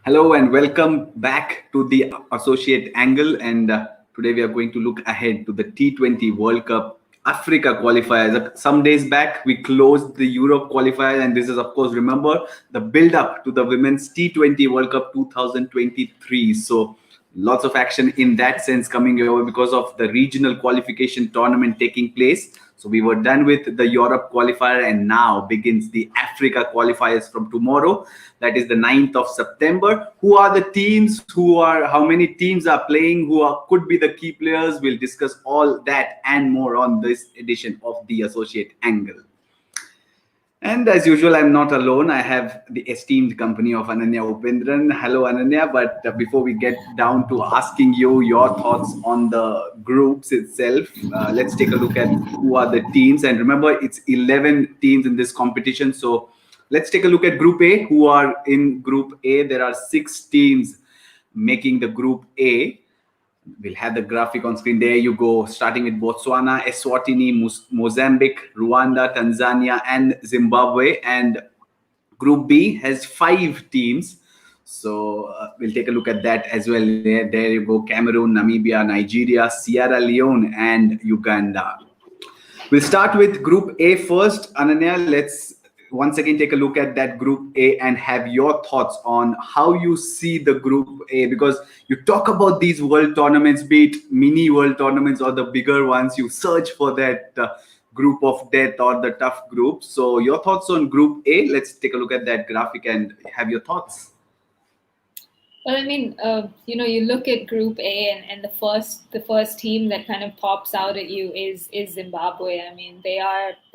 Hello and welcome back to the Associate Angle. And today we are going to look ahead to the T20 World Cup Africa qualifiers. Some days back, we closed the Europe qualifier, and this is, of course, remember the build up to the Women's T20 World Cup 2023. So, lots of action in that sense coming over because of the regional qualification tournament taking place. So we were done with the Europe qualifier, and now begins the Africa qualifiers from tomorrow. That is the 9th of September. Who are the teams? How many teams are playing? Could be the key players? We'll discuss all that and more on this edition of the Associate Angle. And as usual, I'm not alone. I have the esteemed company of Ananya Upendran. Hello, Ananya. But before we get down to asking you your thoughts on the groups itself, let's take a look at who are the teams. And remember, it's 11 teams in this competition. So let's take a look at Group A. Who are in Group A? There are 6 teams making the Group A. We'll have the graphic on screen. There you go. Starting with Botswana, Eswatini, Mozambique, Rwanda, Tanzania, and Zimbabwe. And Group B has 5 teams. So we'll take a look at that as well. There you go. Cameroon, Namibia, Nigeria, Sierra Leone, and Uganda. We'll start with Group A first. Ananya, let's once again take a look at that Group A and have your thoughts on how you see the Group A, because you talk about these world tournaments, be it mini world tournaments or the bigger ones, you search for that group of death or the tough group. So your thoughts on Group A? Let's take a look at that graphic and have your thoughts. Well, I mean, you look at Group A, and the first team that kind of pops out at you is Zimbabwe. I mean, they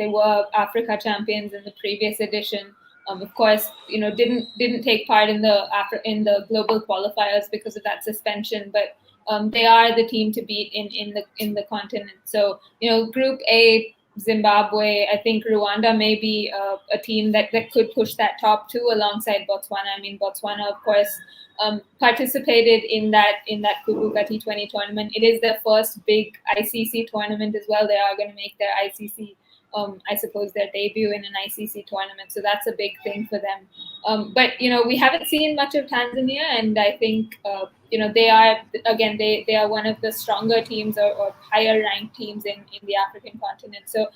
were Africa champions in the previous edition. Of course, didn't take part in the global qualifiers because of that suspension, but they are the team to beat in the continent. So Group A, Zimbabwe. I think Rwanda may be a team that could push that top 2 alongside Botswana. I mean, Botswana, of course, participated in that Kubuka T20 tournament. It is their first big ICC tournament as well. They are going to make their ICC, I suppose, their debut in an ICC tournament. So that's a big thing for them. But we haven't seen much of Tanzania, and I think they are one of the stronger teams or higher ranked teams in the African continent. So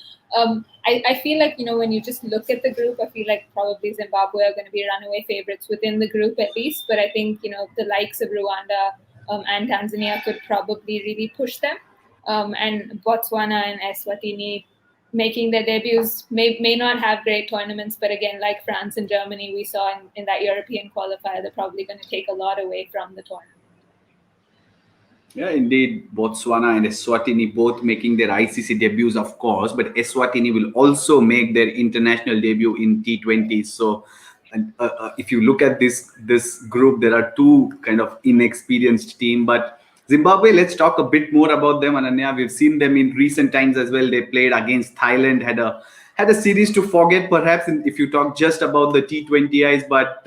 I feel like when you just look at the group, I feel like probably Zimbabwe are going to be runaway favorites within the group at least. But I think the likes of Rwanda and Tanzania could probably really push them, and Botswana and Eswatini making their debuts may not have great tournaments, but again, like France and Germany we saw in that European qualifier, they're probably going to take a lot away from the tournament. Yeah, indeed, Botswana and Eswatini both making their ICC debuts, of course, but Eswatini will also make their international debut in T20. So if you look at this group, there are 2 kind of inexperienced team, but Zimbabwe, let's talk a bit more about them, Ananya. We've seen them in recent times as well. They played against Thailand, had a series to forget, perhaps, if you talk just about the T20Is. But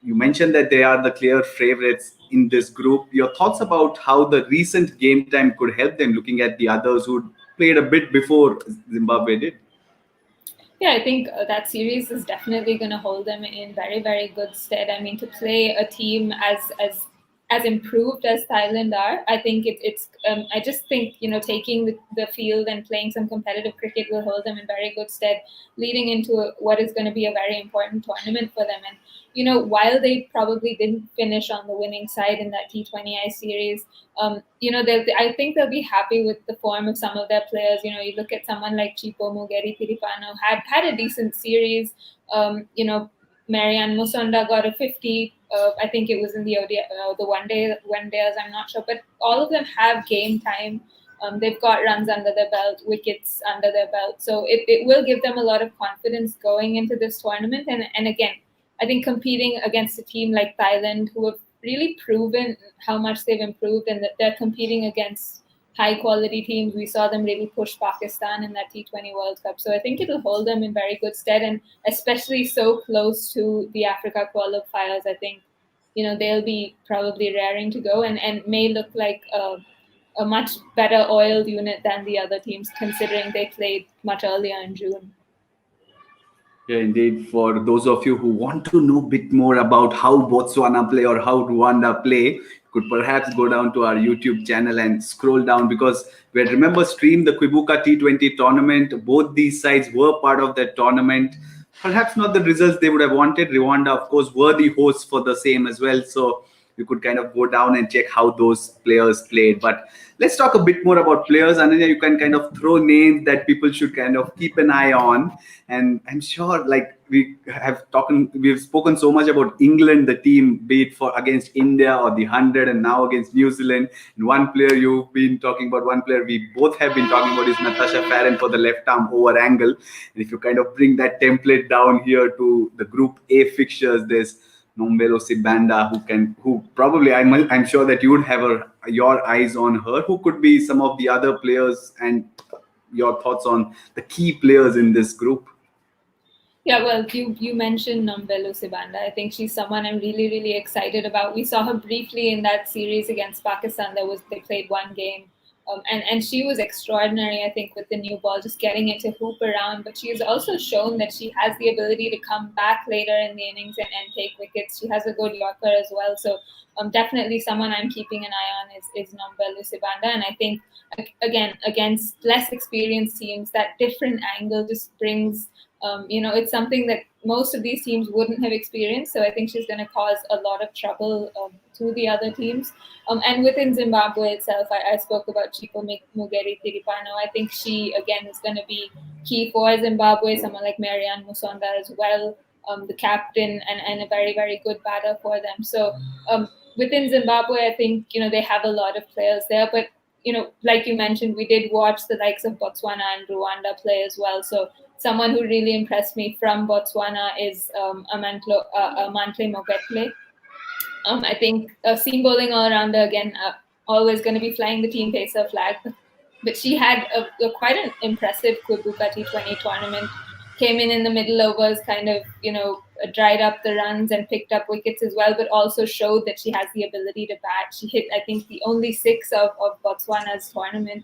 you mentioned that they are the clear favorites in this group. Your thoughts about how the recent game time could help them, looking at the others who played a bit before Zimbabwe did? Yeah, I think that series is definitely going to hold them in very, very good stead. I mean, to play a team as improved as Thailand are, I think it's. I just think taking the field and playing some competitive cricket will hold them in very good stead, leading into what is going to be a very important tournament for them. And while they probably didn't finish on the winning side in that T20I series, I think they'll be happy with the form of some of their players. You look at someone like Chipo Mugeri Tiripano had a decent series. Marianne Musonda got a 50. I think it was in the one days. I'm not sure, but all of them have game time. They've got runs under their belt, wickets under their belt, so it will give them a lot of confidence going into this tournament. And again, I think competing against a team like Thailand, who have really proven how much they've improved, and that they're competing against high quality teams. We saw them really push Pakistan in that T20 World Cup. So I think it'll hold them in very good stead, and especially so close to the Africa qualifiers, I think, they'll be probably raring to go and may look like a much better oiled unit than the other teams, considering they played much earlier in June. Yeah, indeed. For those of you who want to know a bit more about how Botswana play or how Rwanda play, could perhaps go down to our YouTube channel and scroll down, because we had, remember, streamed the Kwibuka T20 tournament. Both these sides were part of that tournament. Perhaps not the results they would have wanted. Rwanda, of course, were the hosts for the same as well. So you could kind of go down and check how those players played. But let's talk a bit more about players. Ananya, you can kind of throw names that people should kind of keep an eye on. And I'm sure, like, we've spoken so much about England, the team, be it for against India or the 100, and now against New Zealand. And one player you've been talking about, one player we both have been talking about, is Natasha Farren for the left arm over angle. And if you kind of bring that template down here to the Group A fixtures, there's Nombelo Sibanda, who probably I'm sure that you would have your eyes on her. Who could be some of the other players, and your thoughts on the key players in this group? Yeah, well, you mentioned Nombelo Sibanda. I think she's someone I'm really excited about. We saw her briefly in that series against Pakistan. They played one game, and she was extraordinary. I think with the new ball, just getting it to hoop around. But she has also shown that she has the ability to come back later in the innings and take wickets. She has a good yorker as well. So definitely someone I'm keeping an eye on is Nombelo Sibanda. And I think again against less experienced teams, that different angle just brings. It's something that most of these teams wouldn't have experienced. So I think she's going to cause a lot of trouble to the other teams. And within Zimbabwe itself, I spoke about Chico Mugeri Tiripano. I think she, again, is going to be key for Zimbabwe. Someone like Marianne Musonda as well, the captain, and a very good batter for them. So within Zimbabwe, I think, they have a lot of players there. But, like you mentioned, we did watch the likes of Botswana and Rwanda play as well. So someone who really impressed me from Botswana is Amantle Mogetle. I think seam bowling all rounder, again, always going to be flying the team pacer flag. But she had quite an impressive Kwibuka T20 tournament. Came in the middle overs, kind of, dried up the runs and picked up wickets as well, but also showed that she has the ability to bat. She hit, I think, the only six of Botswana's tournament.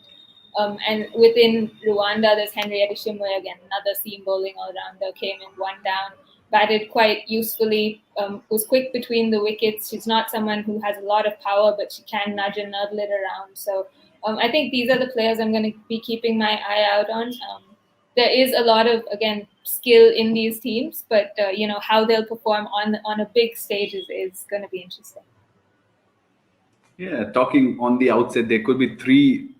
And within Rwanda, there's Henrietta Shimwe, again, another seam bowling all-rounder, came in one down, batted quite usefully, was quick between the wickets. She's not someone who has a lot of power, but she can nudge and nudle it around. So I think these are the players I'm going to be keeping my eye out on. There is a lot of, again, skill in these teams, but how they'll perform on a big stage is going to be interesting. Yeah, talking on the outset, there could be three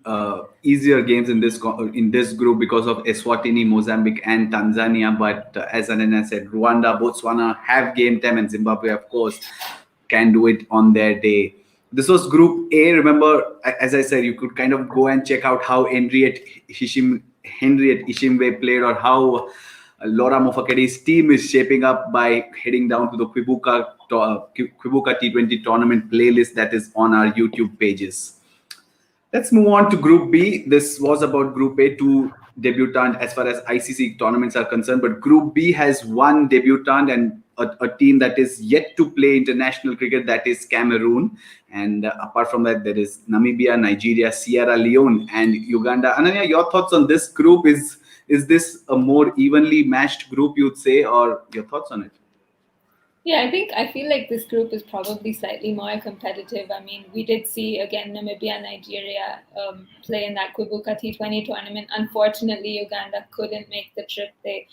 easier games in this group because of Eswatini, Mozambique, and Tanzania. But as Ananya said, Rwanda, Botswana have game time, and Zimbabwe, of course, can do it on their day. This was Group A. Remember, as I said, you could kind of go and check out how Henriette Ishimwe played, or how Laura Mofakedi's team is shaping up by heading down to the Kwibuka T20 tournament playlist that is on our YouTube pages. Let's move on to Group B. This was about Group A, two debutant as far as ICC tournaments are concerned, but Group B has one debutant and a team that is yet to play international cricket, that is Cameroon. And apart from that, there is Namibia, Nigeria, Sierra Leone, and Uganda. Ananya, your thoughts on this group? Is this a more evenly matched group, you'd say, or your thoughts on it? Yeah, I feel like this group is probably slightly more competitive. I mean, we did see, again, Namibia, Nigeria play in that Kwibuka T20 tournament. Unfortunately, Uganda couldn't make the trip. They,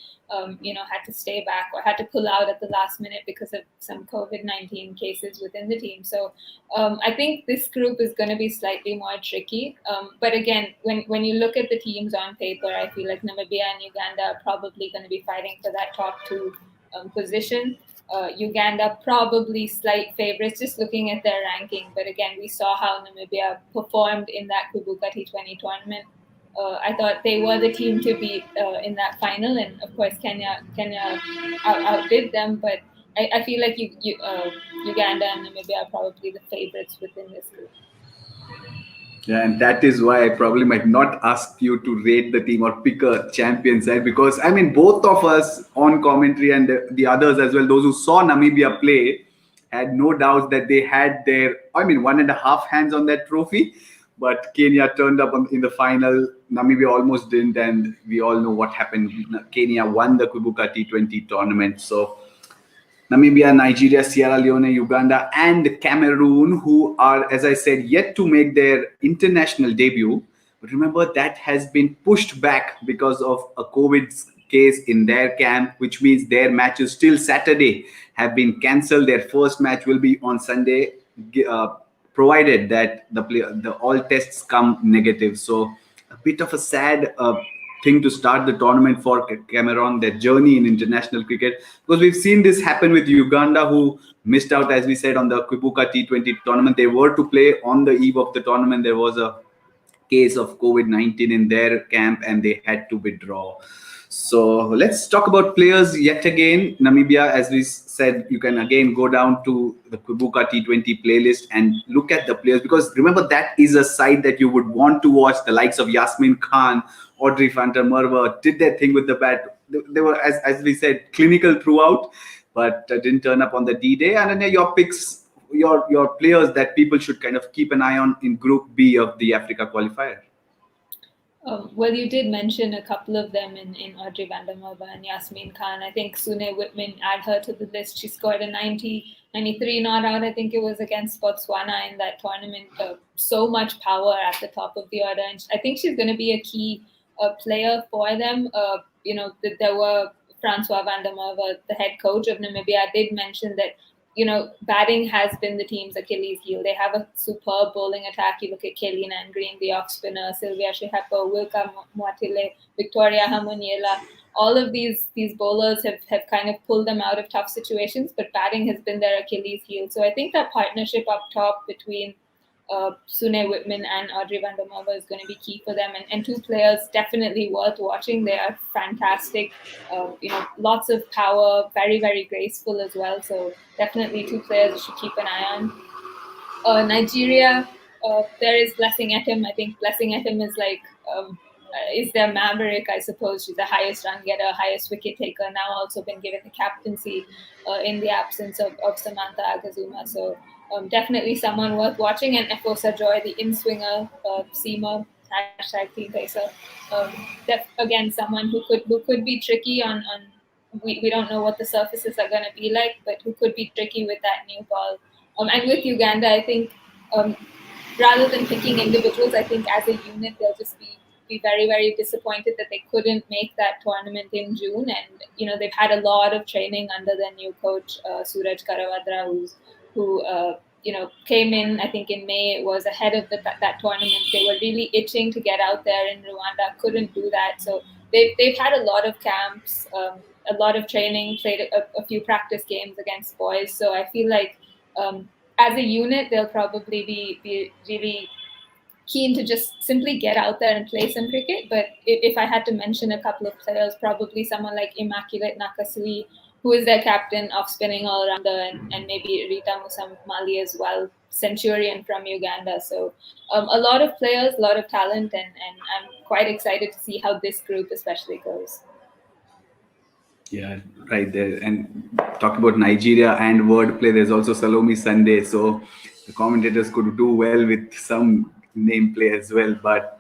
had to stay back or had to pull out at the last minute because of some COVID-19 cases within the team. So I think this group is going to be slightly more tricky. But again, when you look at the teams on paper, I feel like Namibia and Uganda are probably going to be fighting for that top two position. Uganda probably slight favorites just looking at their ranking. But again, we saw how Namibia performed in that Kwibuka T20 tournament. I thought they were the team to beat in that final, and of course Kenya outdid them. But I feel like Uganda and Namibia are probably the favorites within this group. Yeah, and that is why I probably might not ask you to rate the team or pick a champion side, because I mean, both of us on commentary and the others as well, those who saw Namibia play, had no doubts that they had their, one and a half hands on that trophy. but Kenya turned up in the final. Namibia almost didn't, and we all know what happened. Kenya won the Kwibuka T20 tournament. So Namibia, Nigeria, Sierra Leone, Uganda, and Cameroon, who are, as I said, yet to make their international debut. But remember, that has been pushed back because of a COVID case in their camp, which means their matches till Saturday have been cancelled. Their first match will be on Sunday, provided that the all tests come negative. So a bit of a sad thing to start the tournament for Cameroon, their journey in international cricket, because we've seen this happen with Uganda, who missed out, as we said, on the Kwibuka T20 tournament. They were to play on the eve of the tournament. There was a case of COVID-19 in their camp and they had to withdraw. So let's talk about players yet again. Namibia, as we said, you can again go down to the Kwibuka T20 playlist and look at the players, because remember, that is a side that you would want to watch. The likes of Yasmin Khan, Audrey van der Merwe did their thing with the bat. They were, as we said, clinical throughout, but didn't turn up on the D-Day. And then your picks, your players that people should kind of keep an eye on in Group B of the Africa qualifier. Well, you did mention a couple of them in Audrey van der Merwe and Yasmin Khan. I think Sune Whitman, add her to the list. She scored a 93 not out. I think it was against Botswana in that tournament. So much power at the top of the order. And I think she's going to be a key player for them. There were Francois van der Merwe, the head coach of Namibia, did mention that batting has been the team's Achilles heel. They have a superb bowling attack. You look at Kelly Green, the off spinner, Sylvia Shehepo, Wilka Mwatile, Victoria Hamuniela. All of these bowlers have kind of pulled them out of tough situations, but batting has been their Achilles heel. So I think that partnership up top between Sune Whitman and Audrey van der Merwe is going to be key for them. And two players definitely worth watching. They are fantastic. Lots of power, very, very graceful as well. So definitely two players you should keep an eye on. Nigeria, there is Blessing Etim. I think Blessing Etim is is their maverick, I suppose. She's the highest run getter, highest wicket taker, now also been given the captaincy in the absence of Samantha Agazuma. So definitely someone worth watching. And Efosa Joy, the in-swinger, seamer, #Team Pacer. Again, someone who could be tricky on we don't know what the surfaces are going to be like, but who could be tricky with that new ball. And with Uganda, I think rather than picking individuals, I think as a unit they'll just be very, very disappointed that they couldn't make that tournament in June. And they've had a lot of training under their new coach Suraj Karavadra, who came in, I think in May, was ahead of that tournament. They were really itching to get out there in Rwanda, couldn't do that. So they've had a lot of camps, a lot of training, played a few practice games against boys. So I feel like as a unit, they'll probably be really keen to just simply get out there and play some cricket. But if I had to mention a couple of players, probably someone like Immaculate Nakasui, who is their captain, off-spinning all-rounder, and maybe Rita Musamali as well, Centurion from Uganda. So a lot of players, a lot of talent, and I'm quite excited to see how this group especially goes. Yeah, right there. And talk about Nigeria and wordplay, there's also Salome Sunday. So the commentators could do well with some name play as well. But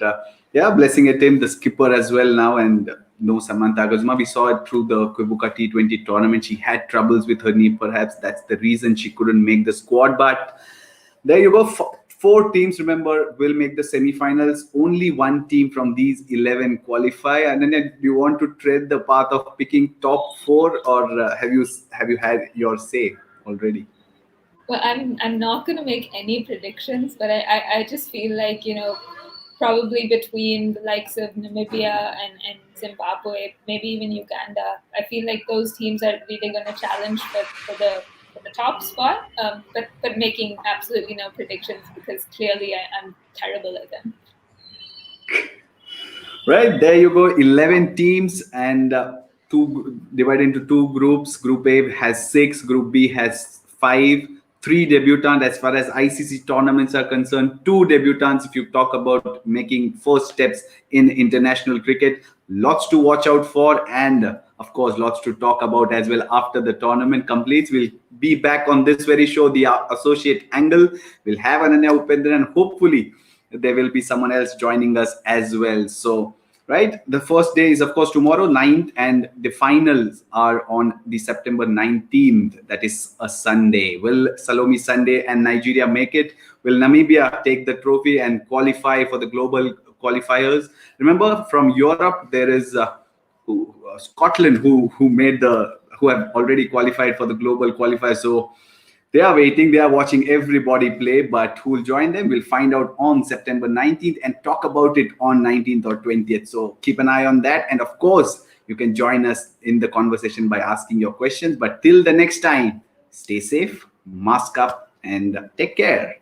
Blessing Etim, the skipper as well now, and no Samantha Agazuma. We saw it through the Kwibuka T20 tournament. She had troubles with her knee. Perhaps that's the reason she couldn't make the squad. But there you go. Four teams, remember, will make the semi-finals. Only one team from these 11 qualify. And then do you want to tread the path of picking top four, or have you had your say already? Well, I'm not going to make any predictions, but I just feel like, probably between the likes of Namibia and Zimbabwe, maybe even Uganda, I feel like those teams are really going to challenge for the top spot, but making absolutely no predictions, because clearly I'm terrible at them. Right, there you go. 11 teams and two divided into two groups. Group A has 6, Group B has 5. 3 debutants as far as ICC tournaments are concerned. 2 debutants if you talk about making first steps in international cricket. Lots to watch out for, and of course lots to talk about as well after the tournament completes. We'll be back on this very show, the Associate Angle. We'll have Ananya Upendran, and hopefully there will be someone else joining us as well. So, right, the first day is of course tomorrow, 9th, and the finals are on the September 19th. That is a Sunday. Will Salome Sunday and Nigeria make it? Will Namibia take the trophy and qualify for the global qualifiers? Remember, from Europe there is Scotland who have already qualified for the global qualifier. So they are waiting, they are watching everybody play, but who will join them? We'll find out on September 19th and talk about it on 19th or 20th. So keep an eye on that. And of course, you can join us in the conversation by asking your questions. But till the next time, stay safe, mask up, and take care.